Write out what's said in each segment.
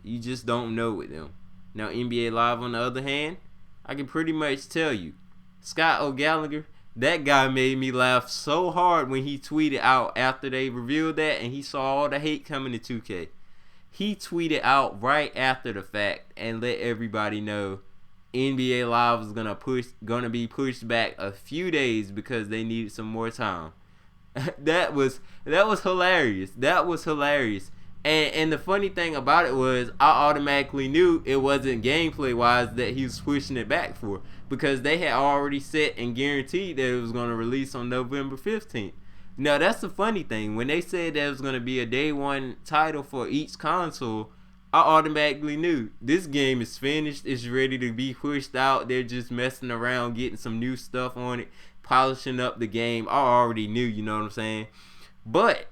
You just don't know with them. Now NBA Live on the other hand, I can pretty much tell you, Scott Gallagher, that guy made me laugh so hard when he tweeted out after they revealed that and he saw all the hate coming to 2K. He tweeted out right after the fact and let everybody know NBA Live was gonna be pushed back a few days because they needed some more time. that was hilarious. That was hilarious. And the funny thing about it was I automatically knew it wasn't gameplay wise that he was pushing it back for, because they had already set and guaranteed that it was going to release on November 15th. Now that's the funny thing. When they said that it was going to be a day one title for each console, I automatically knew this game is finished. It's ready to be pushed out. They're just messing around, getting some new stuff on it, polishing up the game. I already knew, you know what I'm saying? But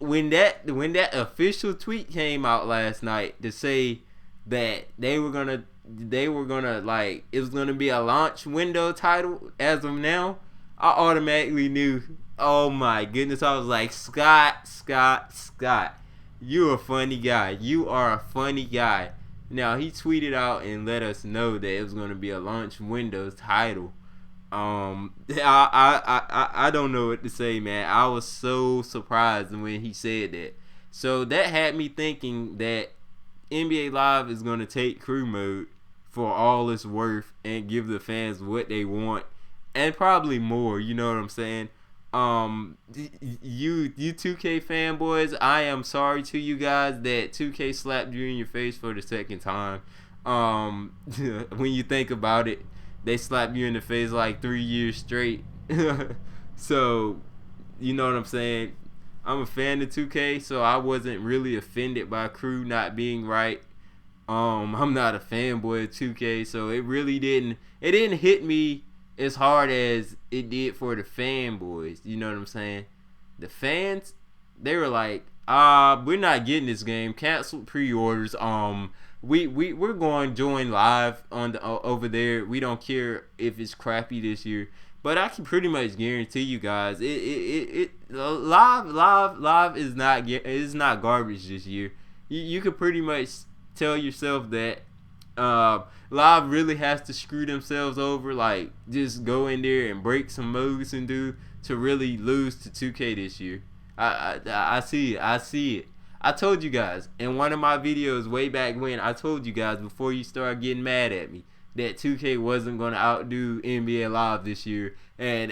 when that official tweet came out last night to say that they were gonna like it was gonna be a launch window title as of now, I automatically knew. Oh my goodness! I was like, Scott, you're a funny guy. You are a funny guy. Now he tweeted out and let us know that it was gonna be a launch window title. I don't know what to say, man. I was so surprised when he said that. So that had me thinking that NBA Live is gonna take crew mode for all it's worth and give the fans what they want and probably more. You know what I'm saying? You 2K fanboys, I am sorry to you guys that 2K slapped you in your face for the second time. When you think about it, they slapped you in the face like 3 years straight. So, you know what I'm saying? I'm a fan of 2K, so I wasn't really offended by crew not being right. I'm not a fanboy of 2K, so it didn't hit me as hard as it did for the fanboys. You know what I'm saying? The fans, they were like, we're not getting this game. Canceled pre-orders. We're going to join live on over there. We don't care if it's crappy this year. But I can pretty much guarantee you guys, live is not garbage this year. You could pretty much tell yourself that live really has to screw themselves over, like just go in there and break some moves and do to really lose to 2K this year. I see it. I told you guys in one of my videos way back when, I told you guys before you start getting mad at me that 2K wasn't going to outdo NBA Live this year, and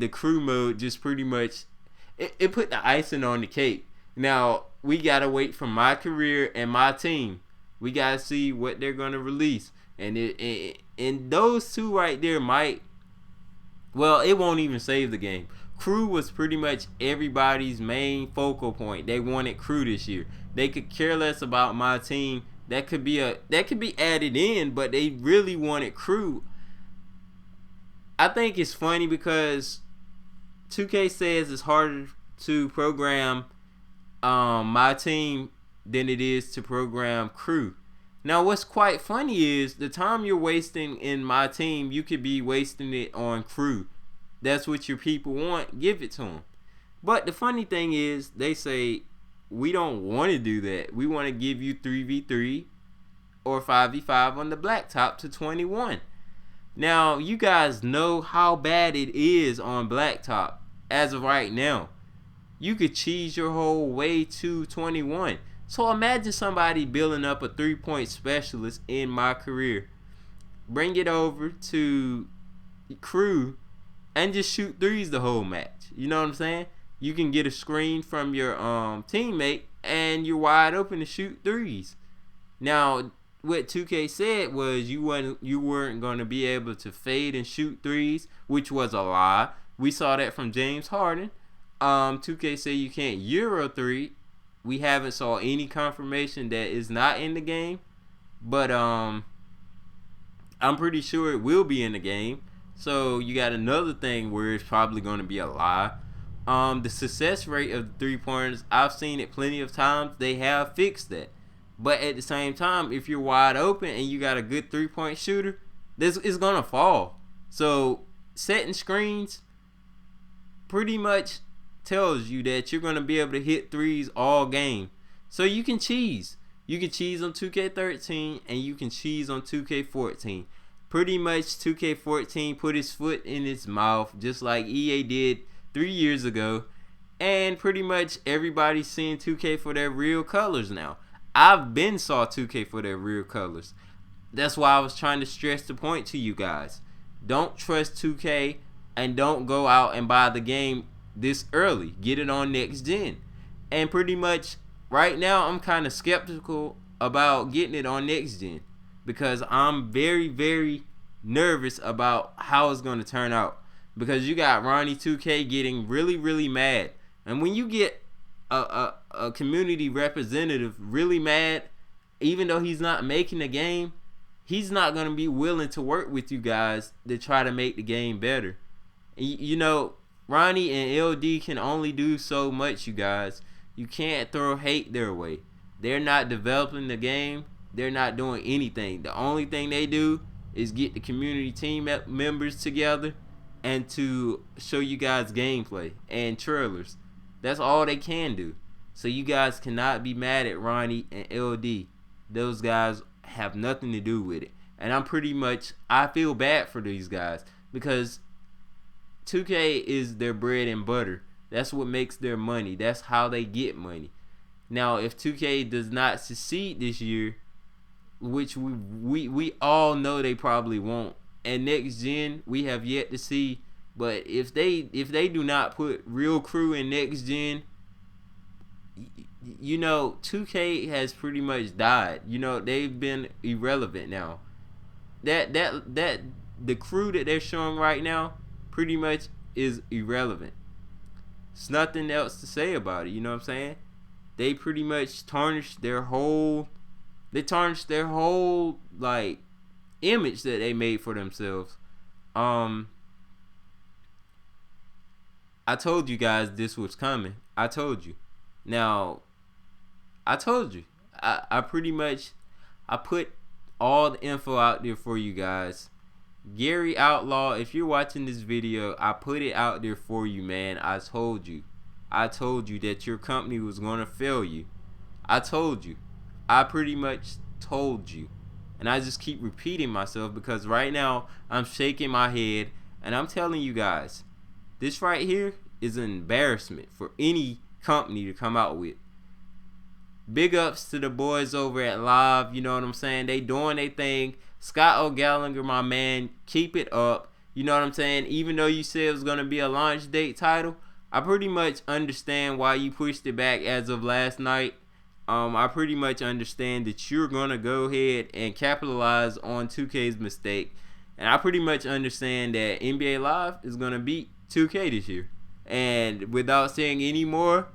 the crew mode just pretty much it put the icing on the cake. Now we gotta wait for my career and my team. We gotta see what they're gonna release, and those two right there might. Well, it won't even save the game. Crew was pretty much everybody's main focal point. They wanted crew this year. They could care less about my team. That could be added in, but they really wanted crew. I think it's funny because 2K says it's harder to program my team than it is to program crew. Now, what's quite funny is the time you're wasting in my team, you could be wasting it on crew. That's what your people want. Give it to them. But the funny thing is, they say, we don't want to do that. We want to give you 3v3 or 5v5 on the blacktop to 21. Now, you guys know how bad it is on blacktop as of right now. You could cheese your whole way to 21. So imagine somebody building up a 3-point specialist in my career. Bring it over to crew and just shoot threes the whole match. You know what I'm saying? You can get a screen from your teammate and you're wide open to shoot threes. Now, what 2K said was you weren't going to be able to fade and shoot threes, which was a lie. We saw that from James Harden. 2K said you can't Euro 3. We haven't saw any confirmation that is not in the game, but I'm pretty sure it will be in the game. So you got another thing where it's probably going to be a lie. The success rate of the 3-pointers, I've seen it plenty of times. They have fixed that. But at the same time, if you're wide open and you got a good 3-point shooter, this is going to fall. So setting screens pretty much tells you that you're going to be able to hit threes all game. So you can cheese. You can cheese on 2K13 and you can cheese on 2K14. Pretty much 2K14 put his foot in its mouth just like EA did 3 years ago. And pretty much everybody's seeing 2K for their real colors now. I've been saw 2K for their real colors. That's why I was trying to stress the point to you guys. Don't trust 2K and don't go out and buy the game this early. Get it on next gen. And pretty much right now I'm kind of skeptical about getting it on next gen because I'm very, very nervous about how it's going to turn out. Because you got Ronnie 2K getting really, really mad. And when you get a community representative really mad, even though he's not making the game, he's not going to be willing to work with you guys to try to make the game better. You know, Ronnie and LD can only do so much, you guys. You can't throw hate their way. They're not developing the game. They're not doing anything. The only thing they do is get the community team members together and to show you guys gameplay and trailers. That's all they can do. So you guys cannot be mad at Ronnie and LD. Those guys have nothing to do with it. And I feel bad for these guys because 2K is their bread and butter. That's what makes their money. That's how they get money. Now, if 2K does not succeed this year, which we all know they probably won't, and next gen we have yet to see, but if they do not put real crew in next gen, you know, 2K has pretty much died. You know, they've been irrelevant now. That the crew that they're showing right now pretty much is irrelevant. There's nothing else to say about it, you know what I'm saying? They pretty much tarnished their whole like image that they made for themselves. I told you guys this was coming. I told you. Now, I told you. I pretty much put all the info out there for you guys. Gary Outlaw, if you're watching this video, I put it out there for you, man. I told you that your company was going to fail you. I told you. I pretty much told you. And I just keep repeating myself because right now I'm shaking my head and I'm telling you guys, this right here is an embarrassment for any company to come out with. Big ups to the boys over at Live, you know what I'm saying? They doing their thing. Scott Gallagher, my man, keep it up. You know what I'm saying? Even though you said it was going to be a launch date title, I pretty much understand why you pushed it back as of last night. I pretty much understand that you're going to go ahead and capitalize on 2K's mistake. And I pretty much understand that NBA Live is going to beat 2K this year. And without saying any more,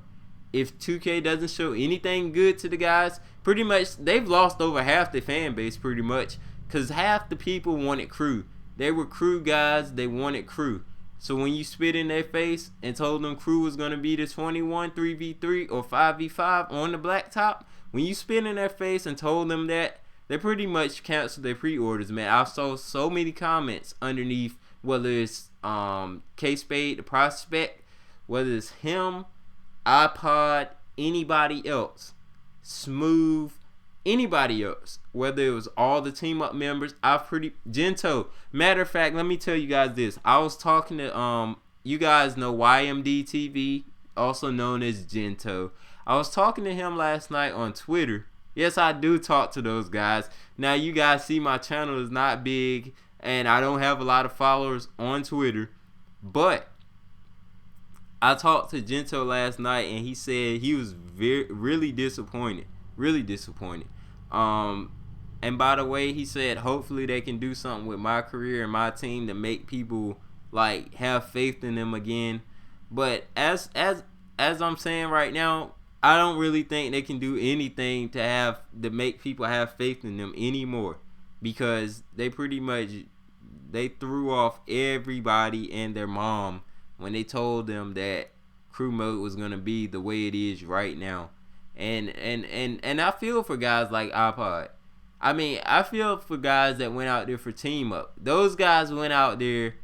if 2K doesn't show anything good to the guys, pretty much they've lost over half the fan base pretty much. Because half the people wanted crew. They were crew guys. They wanted crew. So when you spit in their face and told them crew was going to be the 21 3v3 or 5v5 on the blacktop, when you spit in their face and told them that, they pretty much canceled their pre-orders, man. I saw so many comments underneath, whether it's K-Spade, the prospect, whether it's him, iPod, anybody else, Smooth, anybody else, whether it was all the team up members. Gento. Matter of fact, let me tell you guys this. I was talking to you guys know YMD TV, also known as Gento. I was talking to him last night on Twitter. Yes, I do talk to those guys. Now you guys see my channel is not big and I don't have a lot of followers on Twitter, but I talked to Gento last night and he said he was really disappointed. Really disappointed. And by the way, he said hopefully they can do something with my career and my team to make people like have faith in them again. But as I'm saying right now, I don't really think they can do anything to make people have faith in them anymore, because they pretty much threw off everybody and their mom when they told them that crew mode was gonna be the way it is right now. And I feel for guys like iPod. I mean, I feel for guys that went out there for team up. Those guys went out there,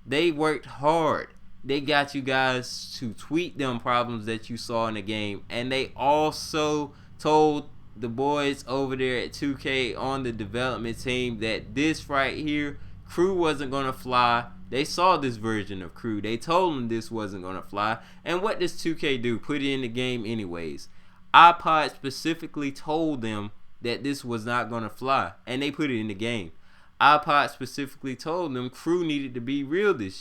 they worked hard. They got you guys to tweet them problems that you saw in the game, and they also told the boys over there at 2K on the development team that this right here, Crew wasn't going to fly. They saw this version of Crew. They told them this wasn't going to fly. And what does 2K do? Put it in the game anyways. iPod specifically told them that this was not going to fly. And they put it in the game. iPod specifically told them Crew needed to be real this